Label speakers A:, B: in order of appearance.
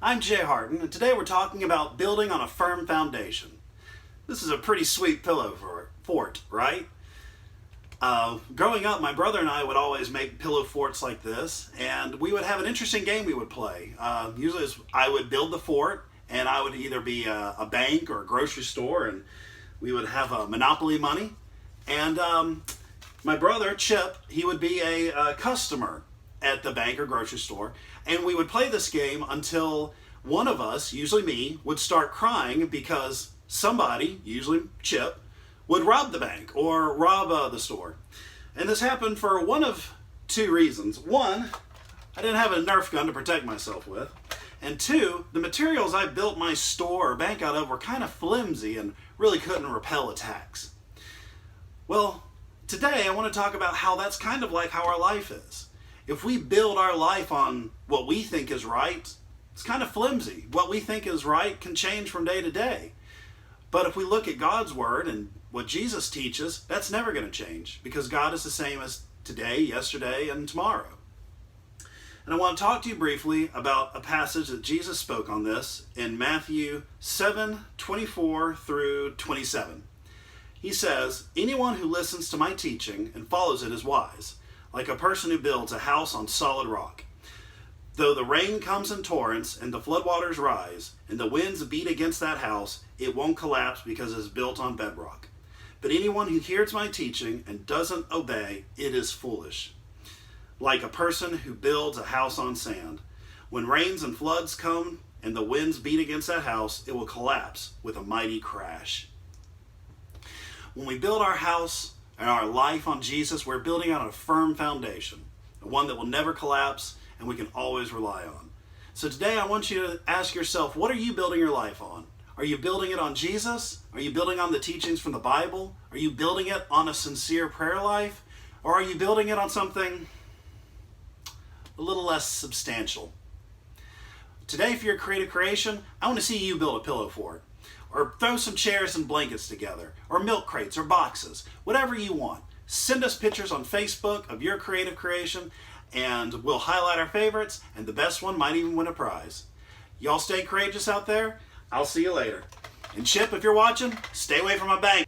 A: I'm Jay Harden, and today we're talking about building on a firm foundation. This is a pretty sweet pillow fort, right? Growing up, my brother and I would always make pillow forts like this, and we would have an interesting game we would play. Usually I would build the fort, and I would either be a bank or a grocery store, and we would have Monopoly money. And my brother, Chip, he would be a customer at the bank or grocery store, and we would play this game until one of us, usually me, would start crying because somebody, usually Chip, would rob the bank or rob the store. And this happened for one of two reasons. One, I didn't have a Nerf gun to protect myself with. And two, the materials I built my store or bank out of were kind of flimsy and really couldn't repel attacks. Well, today I want to talk about how that's kind of like how our life is. If we build our life on what we think is right, it's kind of flimsy. What we think is right can change from day to day. But if we look at God's Word and what Jesus teaches, that's never going to change because God is the same as today, yesterday, and tomorrow. And I want to talk to you briefly about a passage that Jesus spoke on this in Matthew 7:24 through 27. He says, "Anyone who listens to my teaching and follows it is wise, like a person who builds a house on solid rock. Though the rain comes in torrents and the floodwaters rise and the winds beat against that house, it won't collapse because it is built on bedrock. But anyone who hears my teaching and doesn't obey, it is foolish. Like a person who builds a house on sand. When rains and floods come and the winds beat against that house, it will collapse with a mighty crash." When we build our house and our life on Jesus, we're building on a firm foundation, one that will never collapse and we can always rely on. So today I want you to ask yourself, what are you building your life on? Are you building it on Jesus? Are you building on the teachings from the Bible? Are you building it on a sincere prayer life? Or are you building it on something a little less substantial? Today, for your creative creation, I want to see you build a pillow fort, or throw some chairs and blankets together, or milk crates or boxes, whatever you want. Send us pictures on Facebook of your creative creation, and we'll highlight our favorites, and the best one might even win a prize. Y'all stay courageous out there. I'll see you later. And Chip, if you're watching, stay away from my bank.